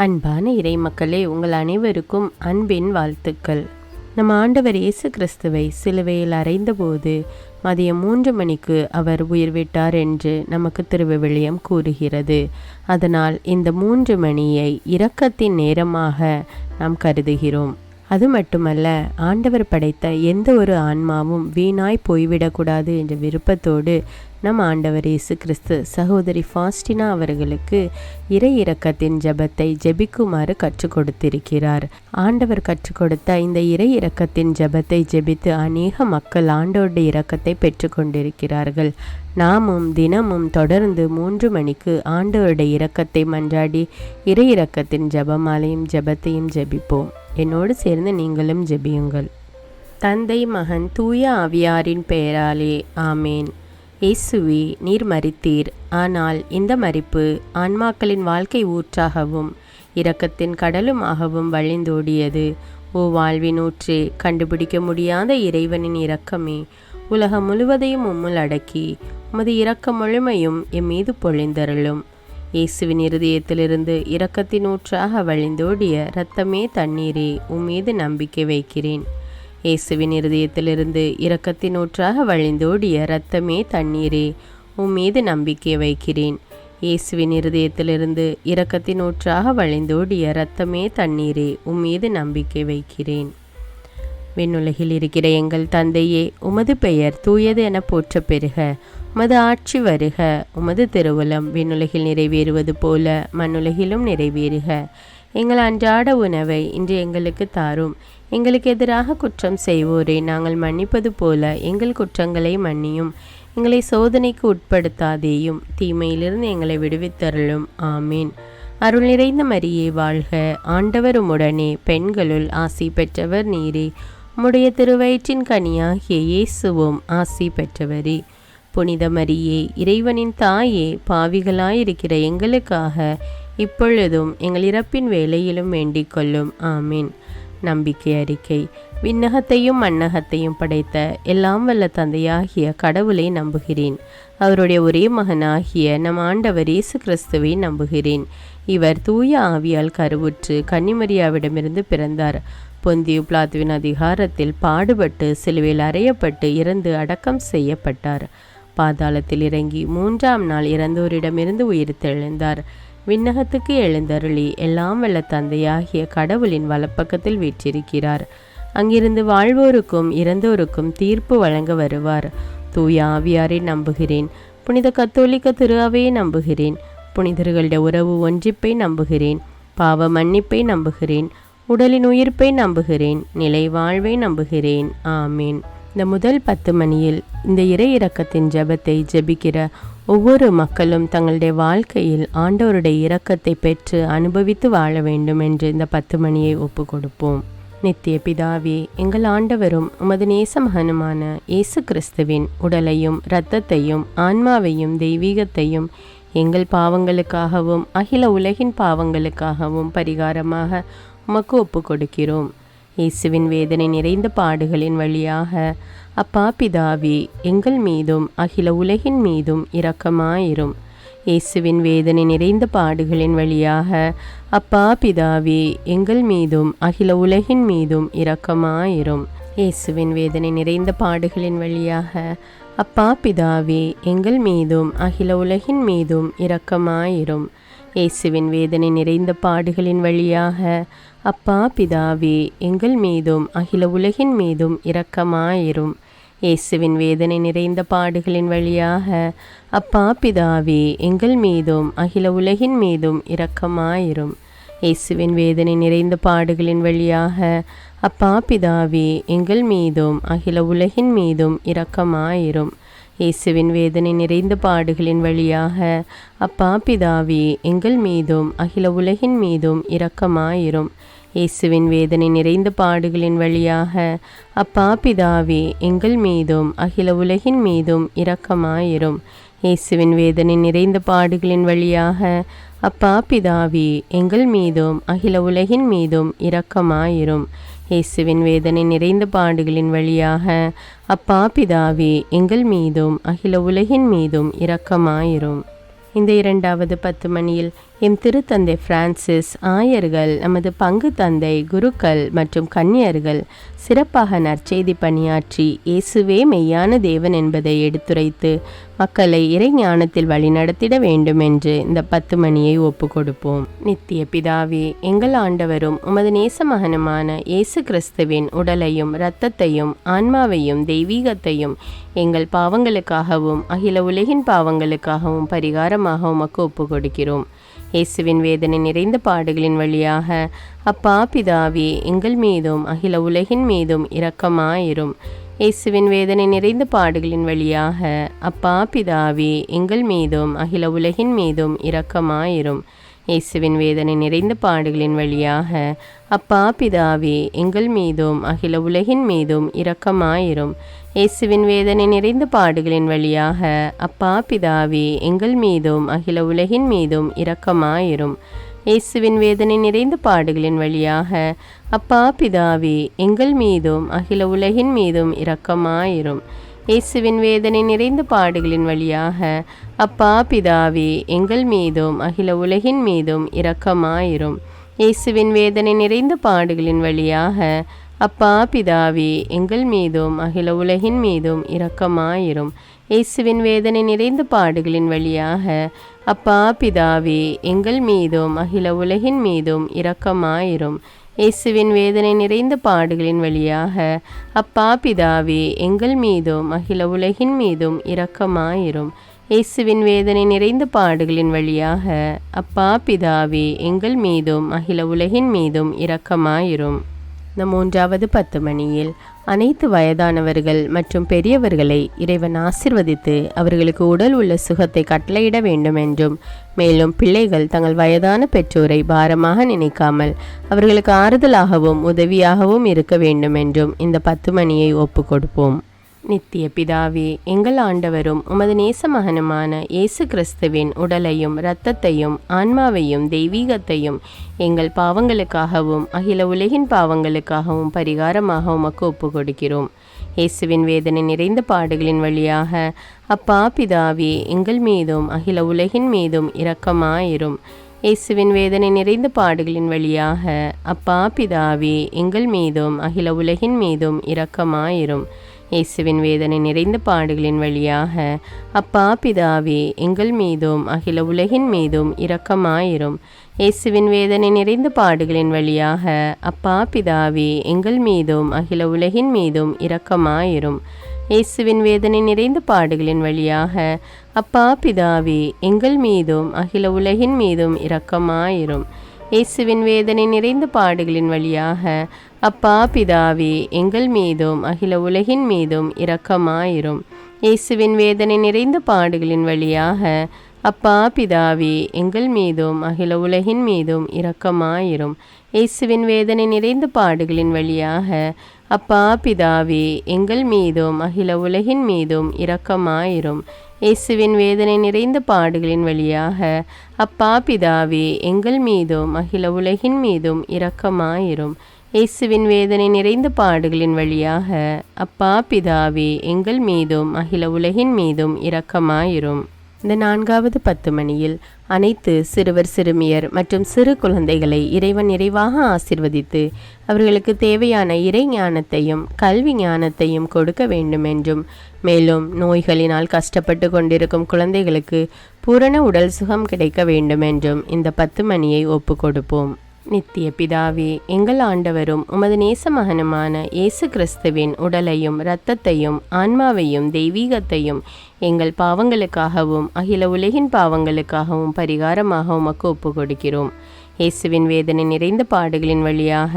அன்பான இறை மக்களே, உங்கள் அனைவருக்கும் அன்பின் வாழ்த்துக்கள். நம் ஆண்டவர் இயேசு கிறிஸ்துவை சிலுவையில் அறைந்தபோது மதியம் 3 மணிக்கு அவர் உயிர் விட்டார் என்று நமக்கு திருவிவிலியம் கூறுகிறது. அதனால் இந்த 3 மணியை இரக்கத்தின் நேரமாக நாம் கருதுகிறோம். அது மட்டுமல்ல, ஆண்டவர் படைத்த எந்த ஒரு ஆன்மாவும் வீணாய் போய்விடக்கூடாது என்ற விருப்பத்தோடு நம் ஆண்டவர் இயேசு கிறிஸ்து சகோதரி ஃபாஸ்டினா அவர்களுக்கு இறை இரக்கத்தின் ஜெபத்தை ஜெபிக்குமாறு கற்றுக் கொடுத்திருக்கிறார். ஆண்டவர் கற்றுக் கொடுத்த இந்த இறை இரக்கத்தின் ஜெபத்தை ஜெபித்து அநேக மக்கள் ஆண்டவருடைய இரக்கத்தை பெற்று கொண்டிருக்கிறார்கள். நாமும் தினமும் தொடர்ந்து 3 மணிக்கு ஆண்டவருடைய இரக்கத்தை மன்றாடி இறை இரக்கத்தின் ஜெபமாலையும் ஜெபத்தையும் ஜெபிப்போம். என்னோடு சேர்ந்து நீங்களும் ஜெபியுங்கள். தந்தை, மகன், தூய ஆவியாரின் பெயராலே ஆமேன். இயேசுவே, நீர் மரித்தீர். ஆனால் இந்த மரிப்பு ஆன்மாக்களின் வாழ்க்கை ஊற்றாகவும் இரக்கத்தின் கடலுமாகவும் வழிந்தோடியது. ஓ வாழ்வின் ஊற்றே, கண்டுபிடிக்க முடியாத இறைவனின் இரக்கமே, உலகம் முழுவதையும் உம்முள் அடக்கி உமது இரக்க முழுமையும் எம் மீது பொழிந்தருளும். இயேசுவின் இருதயத்திலிருந்து இரக்கத்தின் ஊற்றாக வழிந்தோடிய இரத்தமே தண்ணீரே, உம்மீது நம்பிக்கை வைக்கிறேன். இயேசுவின் இருதயத்திலிருந்து இரக்கத்தின் ஊற்றாக வழிந்தோடிய இரத்தமே தண்ணீரே, உம்மீது நம்பிக்கை வைக்கிறேன். இயேசுவின் இருதயத்திலிருந்து இரக்கத்தின் ஊற்றாக வழிந்தோடிய இரத்தமே தண்ணீரே, உம்மீது நம்பிக்கை வைக்கிறேன். விண்ணுலகில் இருக்கிற எங்கள் தந்தையே, உமது பெயர் தூயது என போற்ற பெறுக. உமது ஆட்சி வருக. உமது திருவுளம் விண்ணுலகில் நிறைவேறுவது போல மண்ணுலகிலும் நிறைவேறுக. எங்கள் அன்றாட உணவை இன்று எங்களுக்கு தாரும். எங்களுக்கு எதிராக குற்றம் செய்வோரை நாங்கள் மன்னிப்பது போல எங்கள் குற்றங்களை மன்னியும். எங்களை சோதனைக்கு உட்படுத்தாதேயும், தீமையிலிருந்து எங்களை விடுவித்தருளும். ஆமீன். அருள் நிறைந்த மரியே வாழ்க. ஆண்டவர் உம்முடனே, பெண்களுள் ஆசி பெற்றவர் நீரே. உம்முடைய திருவயிற்றின் கனியாகிய இயேசுவும் ஆசி பெற்றவரே. புனித மரியே, இறைவனின் தாயே, பாவிகளாயிருக்கிற எங்களுக்காக இப்பொழுதும் எங்கள் இறப்பின் வேளையிலும் வேண்டிக் கொள்ளும். ஆமீன். நம்பிக்கை அறிக்கை. விண்ணகத்தையும் மண்ணகத்தையும் படைத்த எல்லாம் வல்ல தந்தையாகிய கடவுளை நம்புகிறேன். அவருடைய ஒரே மகனாகிய நம் ஆண்டவர் இயேசு கிறிஸ்துவை நம்புகிறேன். இவர் தூய ஆவியால் கருவுற்று கன்னிமரியாவிடமிருந்து பிறந்தார். பொந்தியு பிலாத்துவின் அதிகாரத்தில் பாடுபட்டு சிலுவையில் அறையப்பட்டு இறந்து அடக்கம் செய்யப்பட்டார். பாதாளத்தில் இறங்கி 3ஆம் நாள் இறந்தோரிடமிருந்து உயிர்த்தெழுந்தார். விண்ணகத்துக்கு எழுந்தருளி எல்லாம் வல்ல தந்தையாகிய கடவுளின் வலப்பக்கத்தில் வீற்றிருக்கிறார். அங்கிருந்து வாழ்வோருக்கும் இறந்தோருக்கும் தீர்ப்பு வழங்க வருவார். தூய ஆவியாரை நம்புகிறேன். புனித கத்தோலிக்க திரு அவையை நம்புகிறேன். புனிதர்களுடைய உறவு ஒன்றிப்பை நம்புகிறேன். பாவ மன்னிப்பை நம்புகிறேன். உடலின் உயிர்ப்பை நம்புகிறேன். நிலை வாழ்வை நம்புகிறேன். ஆமீன். இந்த முதல் 10 மணியில் இந்த இறை இரக்கத்தின் ஜெபத்தை ஜெபிக்கிற ஒவ்வொரு மக்களும் தங்களுடைய வாழ்க்கையில் ஆண்டவருடைய இரக்கத்தை பெற்று அனுபவித்து வாழ வேண்டும் என்று இந்த 10 மணியை ஒப்பு கொடுப்போம். நித்திய பிதாவே, எங்கள் ஆண்டவரும் உமது நேச மகனுமான இயேசு கிறிஸ்துவின் உடலையும் இரத்தத்தையும் ஆன்மாவையும் தெய்வீகத்தையும் எங்கள் பாவங்களுக்காகவும் அகில உலகின் பாவங்களுக்காகவும் பரிகாரமாக உமக்கு ஒப்பு கொடுக்கிறோம். இயேசுவின் வேதனை நிறைந்த பாடுகளின் வழியாக அப்பா பிதாவே, எங்கள் மீதும் அகில உலகின் மீதும் இரக்கமாயிரும். இயேசுவின் வேதனை நிறைந்த பாடுகளின் வழியாக அப்பா பிதாவே, எங்கள் மீதும் அகில உலகின் மீதும் இரக்கமாயிரும். இயேசுவின் வேதனை நிறைந்த பாடுகளின் வழியாக அப்பா பிதாவே, எங்கள் மீதும் அகில உலகின் மீதும் இரக்கமாயிரும். இயேசுவின் வேதனை நிறைந்த பாடுகளின் வழியாக அப்பா பிதாவே, எங்கள் மீதும் அகில உலகின் மீதும் இரக்கமாயிரும். இயேசுவின் வேதனை நிறைந்த பாடுகளின் வழியாக அப்பா பிதாவே, எங்கள் மீதும் அகில உலகின் மீதும் இரக்கமாயிரும். இயேசுவின் வேதனை நிறைந்த பாடுகளின் வழியாக அப்பா பிதாவே, எங்கள் மீதும் அகில உலகின் மீதும் இரக்கமாயிரும். இயேசுவின் வேதனை நிறைந்த பாடுகளின் வழியாக அப்பா பிதாவே, எங்கள் மீதும் அகில உலகின் மீதும் இரக்கமாயிரும். இயேசுவின் வேதனை நிறைந்த பாடுகளின் வழியாக அப்பா பிதாவே, எங்கள் மீதும் அகில உலகின் மீதும் இரக்கமாயிரும். இயேசுவின் வேதனை நிறைந்த பாடுகளின் வழியாக அப்பா பிதாவே, எங்கள் மீதும் அகில உலகின் மீதும் இரக்கமாயிரும். இயேசுவின் வேதனை நிறைந்த பாடுகளின் வழியாக அப்பா பிதாவே, எங்கள் மீதும் அகில உலகின் மீதும் இரக்கமாயிரும். இந்த 2வது 10 மணியில் எம் திருத்தந்தை பிரான்சிஸ், ஆயர்கள், நமது பங்கு தந்தை, குருக்கள் மற்றும் கன்னியர்கள் சிறப்பாக நற்செய்தி பணியாற்றி இயேசுவே மெய்யான தேவன் என்பதை எடுத்துரைத்து மக்களை இறை ஞானத்தில் வழிநடத்திட வேண்டும் என்று இந்த 10 மணியை ஒப்பு கொடுப்போம். நித்திய பிதாவே, எங்கள் ஆண்டவரும் உமது நேச மகனுமான இயேசு கிறிஸ்துவின் உடலையும் இரத்தத்தையும் ஆன்மாவையும் தெய்வீகத்தையும் எங்கள் பாவங்களுக்காகவும் அகில உலகின் பாவங்களுக்காகவும் பரிகாரமாக உமக்கு ஒப்பு கொடுக்கிறோம். இயேசுவின் வேதனை நிறைந்த பாடுகளின் வழியாக அப்பா பிதாவே, எங்கள் மீதும் அகில உலகின் மீதும் இரக்கமாயிரும். இயேசுவின் வேதனை நிறைந்த பாடுகளின் வழியாக அப்பா பிதாவே, எங்கள் மீதும் அகில உலகின் மீதும் இரக்கமாயிரும். இயேசுவின் வேதனை நிறைந்த பாடுகளின் வழியாக அப்பா பிதாவே, எங்கள் மீதும் அகில உலகின் மீதும் இரக்கமாயிரும். இயேசுவின் வேதனை நிறைந்த பாடுகளின் வழியாக அப்பா பிதாவே, எங்கள் மீதும் அகில உலகின் மீதும் இரக்கமாயிரும். இயேசுவின் வேதனை நிறைந்த பாடுகளின் வழியாக அப்பா பிதாவே, எங்கள் மீதும் அகில உலகின் மீதும் இரக்கமாயிரும். இயேசுவின் வேதனை நிறைந்த பாடுகளின் வழியாக அப்பா பிதாவே, எங்கள் மீதும் அகில உலகின் மீதும் இரக்கமாயிரும். இயேசுவின் வேதனை நிறைந்த பாடுகளின் வழியாக அப்பா பிதாவே, எங்கள் மீதும் அகில உலகின் மீதும் இரக்கமாயிரும். இயேசுவின் வேதனை நிறைந்த பாடுகளின் வழியாக அப்பா பிதாவே, எங்கள் மீதும் அகில உலகின் மீதும் இரக்கமாயிரும். இயேசுவின் வேதனை நிறைந்த பாடுகளின் வழியாக அப்பா பிதாவே, எங்கள் மீதும் அகில உலகின் மீதும் இரக்கமாயிரும். இயேசுவின் வேதனை நிறைந்த பாடுகளின் வழியாக அப்பா பிதாவே, எங்கள் மீதும் அகில உலகின் மீதும் இரக்கமாயிரும். இந்த 3வது 10 மணியில் அனைத்து வயதானவர்கள் மற்றும் பெரியவர்களை இறைவன் ஆசிர்வதித்து அவர்களுக்கு உடல் உள்ள சுகத்தை கட்டளையிட வேண்டும் என்றும், மேலும் பிள்ளைகள் தங்கள் வயதான பெற்றோரை பாரமாக நினைக்காமல் அவர்களுக்கு ஆறுதலாகவும் உதவியாகவும் இருக்க வேண்டும் என்றும் இந்த 10 மணியை ஒப்பு கொடுப்போம். நித்திய பிதாவே, எங்கள் ஆண்டவரும் உமது நேச மகனுமான இயேசு கிறிஸ்துவின் உடலையும் இரத்தத்தையும் ஆன்மாவையும் தெய்வீகத்தையும் எங்கள் பாவங்களுக்காகவும் அகில உலகின் பாவங்களுக்காகவும் பரிகாரமாக உமக்கு ஒப்பு கொடுக்கிறோம். இயேசுவின் வேதனை நிறைந்த பாடுகளின் வழியாக அப்பா பிதாவே, எங்கள் மீதும் அகில உலகின் மீதும் இரக்கமாயிரும். இயேசுவின் வேதனை நிறைந்த பாடுகளின் வழியாக அப்பா பிதாவே, எங்கள் மீதும் அகில உலகின் மீதும் இரக்கமாயிரும். இயேசுவின் வேதனை நிறைந்த பாடுகளின் வழியாக அப்பா பிதாவே, எங்கள் மீதும் அகில உலகின் மீதும் இரக்கமாயிரும். இயேசுவின் வேதனை நிறைந்த பாடுகளின் வழியாக அப்பா பிதாவே, எங்கள் மீதும் அகில உலகின் மீதும் இரக்கமாயிரும். இயேசுவின் வேதனை நிறைந்த பாடுகளின் வழியாக அப்பா பிதாவே, எங்கள் மீதும் அகில உலகின் மீதும் இரக்கமாயிரும். இயேசுவின் வேதனை நிறைந்த பாடுகளின் வழியாக அப்பா பிதாவே, எங்கள் மீதும் அகில உலகின் மீதும் இரக்கமாயிரும். இயேசுவின் வேதனை நிறைந்த பாடுகளின் வழியாக அப்பா பிதாவே, எங்கள் மீதும் அகில உலகின் மீதும் இரக்கமாயிரும். இயேசுவின் வேதனை நிறைந்த பாடுகளின் வழியாக அப்பா பிதாவே, எங்கள் மீதும் அகில உலகின் மீதும் இரக்கமாயிரும். இயேசுவின் வேதனை நிறைந்த பாடுகளின் வழியாக அப்பா பிதாவே, எங்கள் மீதும் அகில உலகின் மீதும் இரக்கமாயிரும். இயேசுவின் வேதனை நிறைந்த பாடுகளின் வழியாக அப்பா பிதாவே, எங்கள் மீதும் அகில உலகின் மீதும் இரக்கமாயிரும். இந்த 4வது 10 மணியில் அனைத்து சிறுவர் சிறுமியர் மற்றும் சிறு குழந்தைகளை இறைவன் நிறைவாக ஆசிர்வதித்து அவர்களுக்கு தேவையான இறை ஞானத்தையும் கல்வி ஞானத்தையும் கொடுக்க வேண்டும் என்றும், மேலும் நோய்களினால் கஷ்டப்பட்டு கொண்டிருக்கும் குழந்தைகளுக்கு பூரண உடல் சுகம் கிடைக்க வேண்டும் என்றும் இந்த 10 மணியை ஒப்பு கொடுப்போம். நித்திய பிதாவே, எங்கள் ஆண்டவரும் உமது நேச மகனுமான இயேசு கிறிஸ்துவின் உடலையும் இரத்தத்தையும் ஆன்மாவையும் தெய்வீகத்தையும் எங்கள் பாவங்களுக்காகவும் அகில உலகின் பாவங்களுக்காகவும் பரிகாரமாக உமக்கு ஒப்பு கொடுக்கிறோம். இயேசுவின் வேதனை நிறைந்த பாடுகளின் வழியாக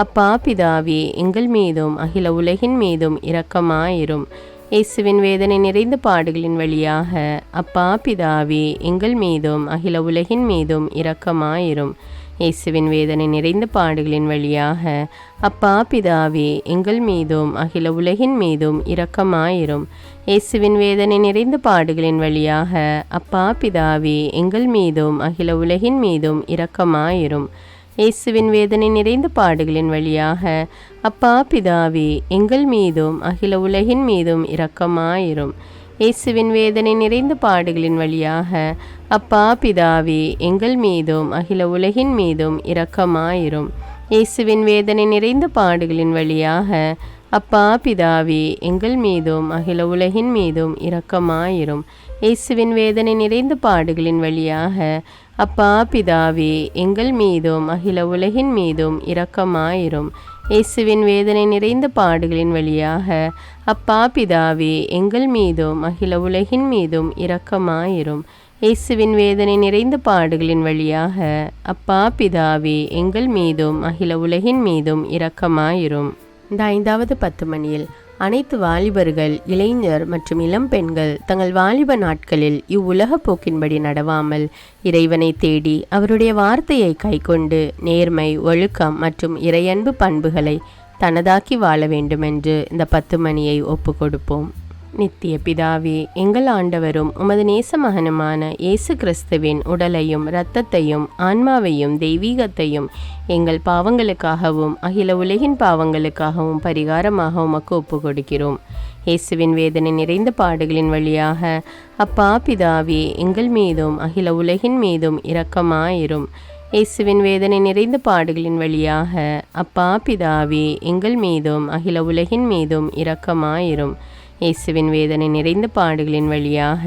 அப்பா பிதாவே, எங்கள் மீதும் அகில உலகின் மீதும் இரக்கமாயிரும். இயேசுவின் வேதனை நிறைந்த பாடுகளின் வழியாக அப்பா பிதாவே, எங்கள் மீதும் அகில உலகின் மீதும் இரக்கமாயிரும். இயேசுவின் வேதனை நிறைந்த பாடுகளின் வழியாக அப்பா பிதாவே, எங்கள் மீதும் அகில உலகின் மீதும் இரக்கமாயிரும். இயேசுவின் வேதனை நிறைந்த பாடுகளின் வழியாக அப்பா பிதாவே, எங்கள் மீதும் அகில உலகின் மீதும் இரக்கமாயிரும். இயேசுவின் வேதனை நிறைந்த பாடுகளின் வழியாக அப்பா பிதாவே, எங்கள் மீதும் அகில உலகின் மீதும் இரக்கமாயிரும். இயேசுவின் வேதனை நிறைந்த பாடுகளின் வழியாக அப்பா பிதாவே எங்கள் மீதும் அகில உலகின் மீதும் இரக்கமாயிரும். இயேசுவின் வேதனை நிறைந்த பாடுகளின் வழியாக அப்பா பிதாவே எங்கள் மீதும் அகில உலகின் மீதும் இரக்கமாயிரும். இயேசுவின் வேதனை நிறைந்த பாடுகளின் வழியாக அப்பா பிதாவே எங்கள் மீதும் அகில உலகின் மீதும் இரக்கமாயிரும். இயேசுவின் வேதனை நிறைந்த பாடுகளின் வழியாக அப்பா பிதாவே எங்கள் மீதும் அகில உலகின் மீதும் இரக்கமாயிரும். இயேசுவின் வேதனை நிறைந்த பாடுகளின் வழியாக அப்பா பிதாவே எங்கள் மீதும் அகில உலகின் மீதும் இரக்கமாயிரும். இந்த 5வது 10 மணியில் அனைத்து வாலிபர்கள், இளைஞர் மற்றும் இளம் பெண்கள் தங்கள் வாலிப நாட்களில் இவ்வுலக போக்கின்படி நடவாமல் இறைவனை தேடி அவருடைய வார்த்தையை கைக்கொண்டு நேர்மை, ஒழுக்கம் மற்றும் இறையன்பு பண்புகளை தனதாக்கி வாழ வேண்டுமென்று இந்த 10 மணியை ஒப்பு கொடுப்போம். நித்திய பிதாவே, எங்கள் ஆண்டவரும் உமது நேச மகனுமான இயேசு கிறிஸ்துவின் உடலையும் இரத்தத்தையும் ஆன்மாவையும் தெய்வீகத்தையும் எங்கள் பாவங்களுக்காகவும் அகில உலகின் பாவங்களுக்காகவும் பரிகாரமாக உமக்கு ஒப்பு கொடுக்கிறோம். இயேசுவின் வேதனை நிறைந்த பாடுகளின் வழியாக அப்பா பிதாவே எங்கள் மீதும் அகில உலகின் மீதும் இரக்கமாயிரும். இயேசுவின் வேதனை நிறைந்த பாடுகளின் வழியாக அப்பா பிதாவே எங்கள் மீதும் அகில உலகின் மீதும் இரக்கமாயிரும். இயேசுவின் வேதனை நிறைந்த பாடுகளின் வழியாக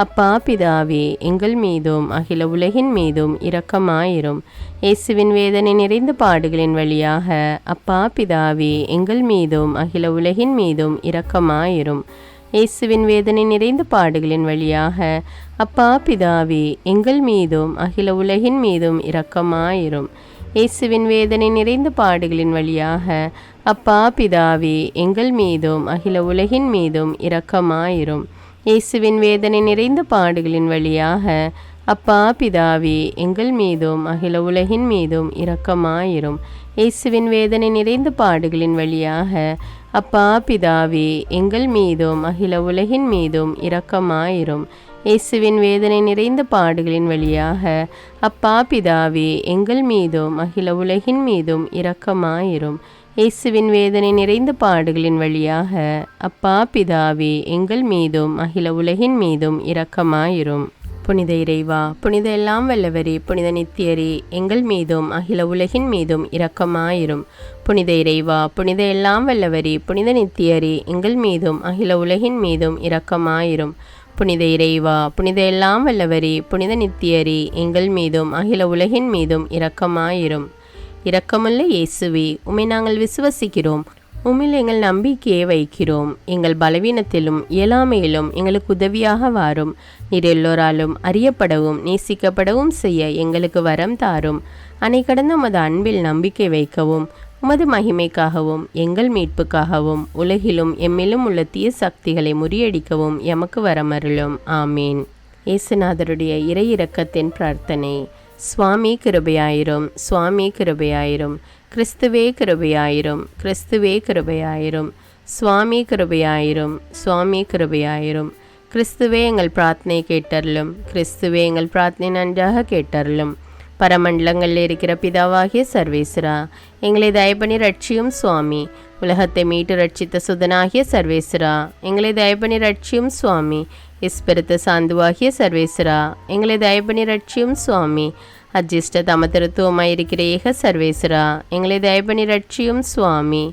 அப்பா பிதாவே எங்கள் மீதும் அகில உலகின் மீதும் இரக்கமாயிரும். இயேசுவின் வேதனை நிறைந்த பாடுகளின் வழியாக அப்பா பிதாவே எங்கள் மீதும் அகில உலகின் மீதும் இரக்கமாயிரும். இயேசுவின் வேதனை நிறைந்த பாடுகளின் வழியாக அப்பா பிதாவே எங்கள் மீதும் அகில உலகின் மீதும் இரக்கமாயிரும். இயேசுவின் வேதனை நிறைந்த பாடுகளின் வழியாக அப்பா பிதாவே எங்கள் மீதும் அகில உலகின் மீதும் இரக்கமாயிரும். இயேசுவின் வேதனை நிறைந்த பாடுகளின் வழியாக அப்பா பிதாவே எங்கள் மீதும் அகில உலகின் மீதும் இரக்கமாயிரும். இயேசுவின் வேதனை நிறைந்த பாடுகளின் வழியாக அப்பா பிதாவே எங்கள் மீதும் அகில உலகின் மீதும் இரக்கமாயிரும். இயேசுவின் வேதனை நிறைந்த பாடுகளின் வழியாக அப்பா பிதாவே எங்கள் மீதும் அகில உலகின் மீதும் இரக்கமாயிரும். இயேசுவின் வேதனை நிறைந்த பாடுகளின் வழியாக அப்பா பிதாவே எங்கள் மீதும் அகில உலகின் மீதும் இரக்கமாயிரும். புனித இறைவா, புனித எல்லாம் வல்லவரே, புனித நித்தியரே, எங்கள் மீதும் அகில உலகின் மீதும் இரக்கமாயிரும். புனித இறைவா, புனித எல்லாம் வல்லவரே, புனித நித்தியரே, எங்கள் மீதும் அகில உலகின் மீதும் இரக்கமாயிரும். புனித இறைவா, புனித எல்லாம் வல்லவரே, புனித நித்தியரே, எங்கள் மீதும் அகில உலகின் மீதும் இரக்கமாயிரும். இரக்கமுள்ள இயேசுவே, உம்மை நாங்கள் விசுவசிக்கிறோம், உம்மில் எங்கள் நம்பிக்கையை வைக்கிறோம். எங்கள் பலவீனத்திலும் இயலாமையிலும் எங்களுக்கு உதவியாக வாரும். நீர் எல்லோராலும் அறியப்படவும் நேசிக்கப்படவும் செய்ய எங்களுக்கு வரம் தாரும். அன்னை கடந்த உமது அன்பில் நம்பிக்கை வைக்கவும், உமது மகிமைக்காகவும் எங்கள் மீட்புக்காகவும் உலகிலும் எம்மிலும் உள்ள தீய சக்திகளை முறியடிக்கவும் எமக்கு வரமருளும். ஆமீன். இயேசுநாதருடைய இறை இரக்கத்தின் பிரார்த்தனை. சுவாமி கிருபையாயிரும், சுவாமி கிருபையாயிரும். கிறிஸ்துவே கிருபையாயிரும், கிறிஸ்துவே கிருபையாயிரும். சுவாமி கிருபையாயிரும், சுவாமி கிருபையாயிரும். கிறிஸ்துவே எங்கள் பிரார்த்தனை கேட்டருளும், கிறிஸ்துவே எங்கள் பிரார்த்தனை நன்றாக கேட்டருளும். பரமண்டலங்களில் இருக்கிற பிதாவாகிய சர்வேஸ்வரா, எங்களை தயபணி ரட்சியும் சுவாமி. உலகத்தை மீட்டு ரட்சித்த சுதனாகிய சர்வேஸ்வரா, எங்களை தயபணி ரட்சியும் சுவாமி. இஸ்பிரித்து சாந்துவாகிய சர்வேஸ்வரா, எங்களை தயபணி ரட்சியும் சுவாமி. அஜிஷ்ட தமதிருத்துவமாயிருக்கிற ஏக சர்வேஸ்வரா, எங்களை தயபணி ரட்சியும் சுவாமி.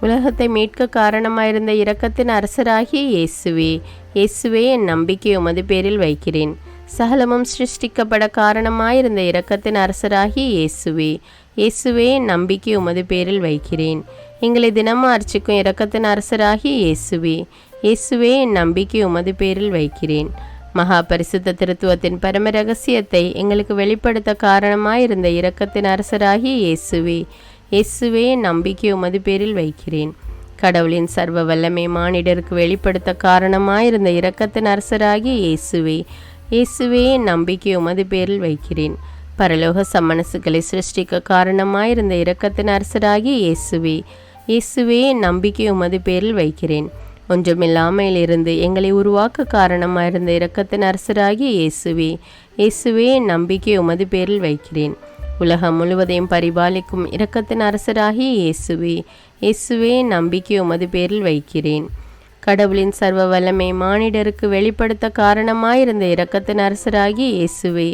உலகத்தை மீட்க காரணமாயிருந்த இரக்கத்தின் அரசராகிய இயேசுவே, இயேசுவே என் நம்பிக்கை உமது பேரில் வைக்கிறேன். சகலமும் சிருஷ்டிக்கப்பட காரணமாயிருந்த இரக்கத்தின் அரசராகிய இயேசுவே, இயேசுவே என் நம்பிக்கை உமது பேரில் வைக்கிறேன். எங்களை தினமும் அர்ச்சிக்கும் இரக்கத்தின் அரசராகிய இயேசுவே, இயேசுவே என் நம்பிக்கை உமது பேரில் வைக்கிறேன். மகா பரிசுத்த திருத்துவத்தின் பரம ரகசியத்தை எங்களுக்கு வெளிப்படுத்த காரணமாயிருந்த இரக்கத்தின் அரசராகிய இயேசுவே, இயேசுவே என் நம்பிக்கை உமது பேரில் வைக்கிறேன். கடவுளின் சர்வ வல்லமை மானிடருக்கு வெளிப்படுத்த காரணமாயிருந்த இரக்கத்தின் அரசராகிய இயேசுவே, இயேசுவே என் நம்பிக்கை உமது பேரில் வைக்கிறேன். பரலோக சம்மனசுகளை சிருஷ்டிக்க காரணமாயிருந்த இரக்கத்தின் அரசராகிய இயேசுவே, இயேசுவே என் நம்பிக்கை உமது பேரில் வைக்கிறேன். ஒன்றுமில்லாமல் இருந்து எங்களை உருவாக்க காரணமாயிருந்த இரக்கத்தின் அரசராகிய இயேசுவே, இயேசுவே என் நம்பிக்கை உமது பேரில் வைக்கிறேன். உலகம் முழுவதையும் பரிபாலிக்கும் இரக்கத்தின் அரசராகிய இயேசுவே, இயேசுவே என் நம்பிக்கை உமது பேரில் வைக்கிறேன். கடவுளின் சர்வ வல்லமை மானிடருக்கு வெளிப்படுத்த காரணமாயிருந்த இரக்கத்தின் அரசராகி இயேசுவே,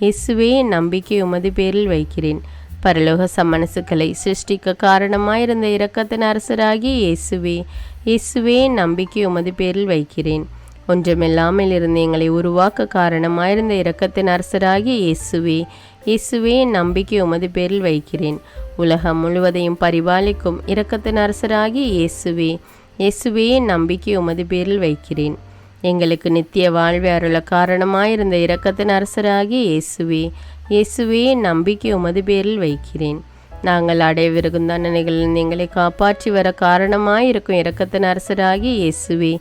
இயேசுவே நம்பிக்கை உமது பேரில் வைக்கிறேன். பரலோக சம்மனசுக்களை சிருஷ்டிக்க காரணமாயிருந்த இரக்கத்தின் அரசராகி இயேசுவே, இயேசுவே நம்பிக்கை உமது பேரில் வைக்கிறேன். ஒன்றுமில்லாமல் இருந்து எங்களை உருவாக்க காரணமாயிருந்த இரக்கத்தின் அரசராகி இயேசுவே, இயேசுவே நம்பிக்கை உமது பேரில் வைக்கிறேன். உலகம் முழுவதையும் பரிபாலிக்கும் இரக்கத்தின் அரசராகி இயேசுவே, இயேசுவே நம்பிக்கை உமது பேரில் வைக்கிறேன். எங்களுக்கு நித்திய வாழ்வை அருள காரணமாயிருந்த இரக்கத்தின் அரசராகி இயேசுவே, இயேசுவே நம்பிக்கை உமது பேரில் வைக்கிறேன். நாங்கள் அடையவிருக்கும் தண்டனைகளில் எங்களை காப்பாற்றி வர காரணமாயிருக்கும் இரக்கத்தின் அரசராகி இயேசுவே,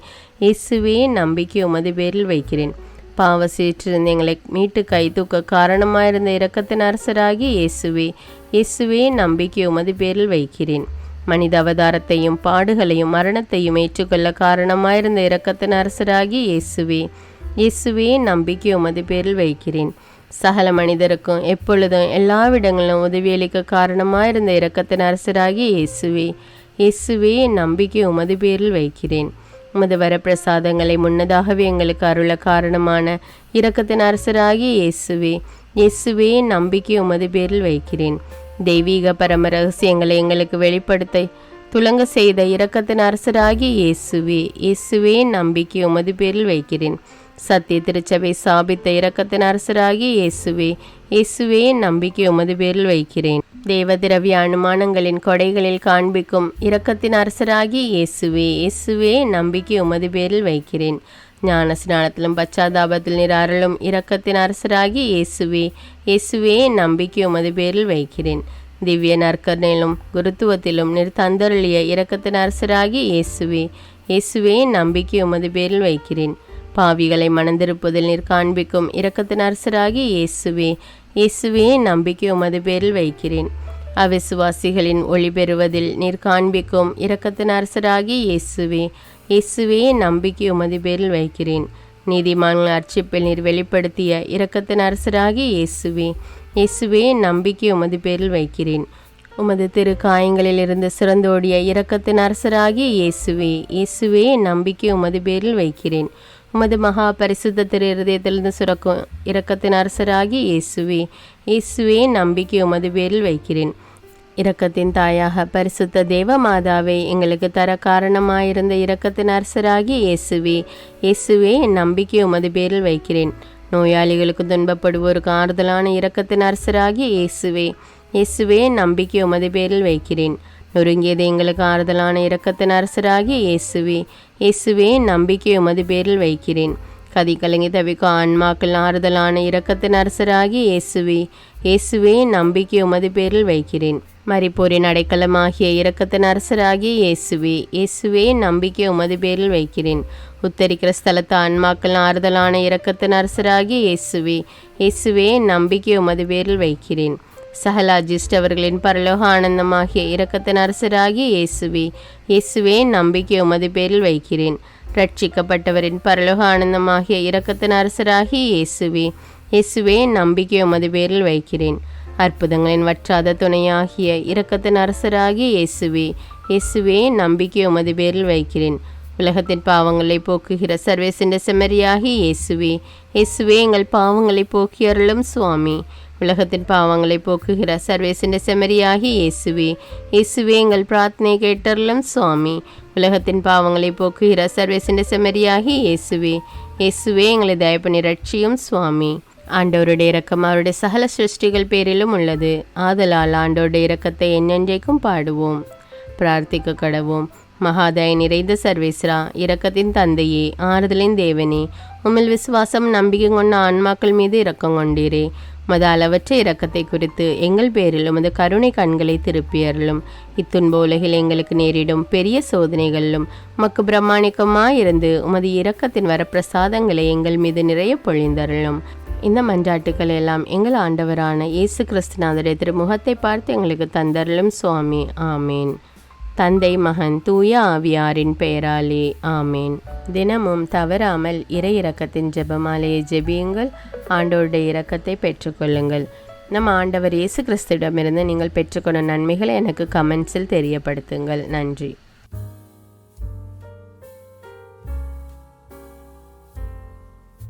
இயேசுவே நம்பிக்கை உமது பேரில் வைக்கிறேன். பாவ சீற்றிருந்து எங்களை மீட்டு கை தூக்க காரணமாயிருந்த இரக்கத்தின் அரசராகி இயேசுவே, இயேசுவே நம்பிக்கை உமது பேரில் வைக்கிறேன். மனித அவதாரத்தையும் பாடுகளையும் மரணத்தையும் ஏற்றுக்கொள்ள காரணமாயிருந்த இரக்கத்தின் அரசராகி இயேசுவே, இயேசுவே நம்பிக்கை உமது பேரில் வைக்கிறேன். சகல மனிதருக்கும் எப்பொழுதும் எல்லாவிடங்களிலும் உதவியளிக்க காரணமாயிருந்த இரக்கத்தின் அரசராகி இயேசுவே, இயேசுவே நம்பிக்கை உமது பேரில் வைக்கிறேன். உமது வரப்பிரசாதங்களை முன்னதாகவே எங்களுக்கு அருள காரணமான இரக்கத்தின் அரசராகி இயேசுவே, இயேசுவே நம்பிக்கை உமது பேரில் வைக்கிறேன். தெய்வீக பரம ரகசியங்களை எங்களுக்கு வெளிப்படுத்த துலங்க செய்த இரக்கத்தின் அரசராகி இயேசுவே, இயேசுவே நம்பிக்கை உமது பேரில் வைக்கிறேன். சத்திய திருச்சபை சாபித்த இரக்கத்தின் அரசராகி இயேசுவே, இயேசுவே நம்பிக்கை உமது பேரில் வைக்கிறேன். தேவ திரவிய அனுமானங்களின் கொடைகளில் காண்பிக்கும் இரக்கத்தின் அரசராகி இயேசுவே, இயேசுவே நம்பிக்கை உமது பேரில் வைக்கிறேன். ஞான ஸ்நானத்திலும் பச்சாதாபத்தில் நீர் அருளும் இரக்கத்தின் அரசராகி இயேசுவே, இயேசுவே நம்பிக்கை உமது பேரில் வைக்கிறேன். திவ்ய நற்கரணையிலும் குருத்துவத்திலும் நீர் தந்தருளிய இரக்கத்தின் அரசராகி இயேசுவே, இயேசுவே நம்பிக்கை உமது பேரில் வைக்கிறேன். பாவிகளை மணந்திருப்பதில் நீர் காண்பிக்கும் இரக்கத்தின் அரசராகி இயேசுவே, இயேசுவே நம்பிக்கை உமது பேரில் வைக்கிறேன். அவிசுவாசிகளின் ஒளி பெறுவதில் நீர் காண்பிக்கும் இரக்கத்தின் அரசராகி இயேசுவே, இயேசுவே நம்பிக்கை உமது பேரில் வைக்கிறேன். நீதிமான்கள் அர்ச்சிப்பில் நீர் வெளிப்படுத்திய இரக்கத்தின் அரசராகி இயேசுவே, இயேசுவே நம்பிக்கை உமது பேரில் வைக்கிறேன். உமது திரு காயங்களில் இருந்து சிறந்தோடிய இரக்கத்தின் அரசராகி இயேசுவே, இயேசுவே நம்பிக்கை உமது பேரில் வைக்கிறேன். உமது மகா பரிசுத்த திரு இருதயத்திலிருந்து சுரக்கும் இரக்கத்தின் அரசராகி இயேசுவே, இயேசுவே நம்பிக்கை உமது பேரில் வைக்கிறேன். இரக்கத்தின் தாயாக பரிசுத்த தேவ மாதாவை எங்களுக்கு தர காரணமாயிருந்த இரக்கத்தின் அரசராகி இயேசுவே, இயேசுவே நம்பிக்கை உமது பேரில் வைக்கிறேன். நோயாளிகளுக்கு துன்பப்படுவோருக்கு ஆறுதலான இரக்கத்தின் அரசராகி இயேசுவே, இயேசுவே நம்பிக்கை உமது பேரில் வைக்கிறேன். நொறுங்கியது எங்களுக்கு ஆறுதலான இரக்கத்தின் அரசராகி இயேசுவே, இயேசுவே நம்பிக்கை உமது பேரில் வைக்கிறேன். கதி கலங்கி தவிக்கும் ஆன்மாக்கள் ஆறுதலான இரக்கத்தின் அரசராகி இயேசுவே, இயேசுவே நம்பிக்கை உமது பேரில் வைக்கிறேன். மரிப்போரின் அடைக்கலமாகிய இரக்கத்தின் அரசராகி இயேசுவே, இயேசுவே நம்பிக்கை உமது பேரில் வைக்கிறேன். உத்தரிக்கிற ஸ்தலத்து ஆன்மாக்கள் ஆறுதலான இரக்கத்தின் அரசராகி இயேசுவே, இயேசுவே நம்பிக்கை உமது பேரில் வைக்கிறேன். சகல அஜிஷ்டவர்களின் பரலோக ஆனந்தமாகிய இரக்கத்தின் அரசராகி இயேசுவே, இயேசுவே நம்பிக்கை உமது பேரில் வைக்கிறேன். ரட்சிக்கப்பட்டவரின் பரலோக ஆனந்தமாகிய இரக்கத்தின் அரசராகி இயேசுவே, இயேசுவே நம்பிக்கை உமது பேரில் வைக்கிறேன். அற்புதங்களின் வற்றாத துணையாகிய இரக்கத்தின் அரசராகி இயேசுவே, இயேசுவே நம்பிக்கை உமது பேரில் வைக்கிறேன். உலகத்தின் பாவங்களை போக்குகிற சர்வேசென்ற செம்மறியாகி இயேசுவே, இயேசுவே எங்கள் பாவங்களை போக்கி அருளும் சுவாமி. உலகத்தின் பாவங்களை போக்குகிற சர்வேசென்ற செம்மறியாகி இயேசுவே, இயேசுவே எங்கள் பிரார்த்தனை கேட்டருளும் சுவாமி. உலகத்தின் பாவங்களை போக்குகிற சர்வேசென்ற செம்மறியாகி இயேசுவே, இயேசுவே எங்களை தயப்பனி ரட்சியும் சுவாமி. ஆண்டவருடைய இரக்கம் அவருடைய சகல சிருஷ்டிகள் பேரிலும் உள்ளது. ஆதலால் ஆண்டவருடைய இரக்கத்தை என்னென்றைக்கும் பாடுவோம். பிரார்த்திக்க கடவோம். மகாதய நிறைந்த சர்வேஸ்வரா, இரக்கத்தின் தந்தையே, ஆறுதலின் தேவனே, உம்மில் விசுவாசம் நம்பிக்கை கொண்ட ஆன்மாக்கள் மீது இரக்கம் கொண்டீரே. உமது அளவற்ற இரக்கத்தை குறித்து எங்கள் பேரில் உமது கருணை கண்களை திருப்பியருளும். இத்துன்ப உலகில் எங்களுக்கு நேரிடும் பெரிய சோதனைகளிலும் உமக்கு பிரமாணிக்கமாயிருந்து உமது இரக்கத்தின் வரப்பிரசாதங்களை எங்கள் மீது நிறைய பொழிந்தருளும். இந்த மன்றாட்டுக்கள் எல்லாம் எங்கள் ஆண்டவரான இயேசு கிறிஸ்துநாதருடைய திருமுகத்தை பார்த்து எங்களுக்கு தந்தருளும் சுவாமி. ஆமேன். தந்தை மகன் தூய ஆவியாரின் பெயராலே ஆமேன். தினமும் தவறாமல் இறை இரக்கத்தின் ஜெபமாலையை ஜெபியுங்கள். ஆண்டவருடைய இரக்கத்தை பெற்றுக்கொள்ளுங்கள். நம் ஆண்டவர் இயேசு கிறிஸ்துவிடமிருந்து நீங்கள் பெற்றுக்கொண்ட நன்மைகளை எனக்கு கமெண்ட்ஸில் தெரியப்படுத்துங்கள். நன்றி.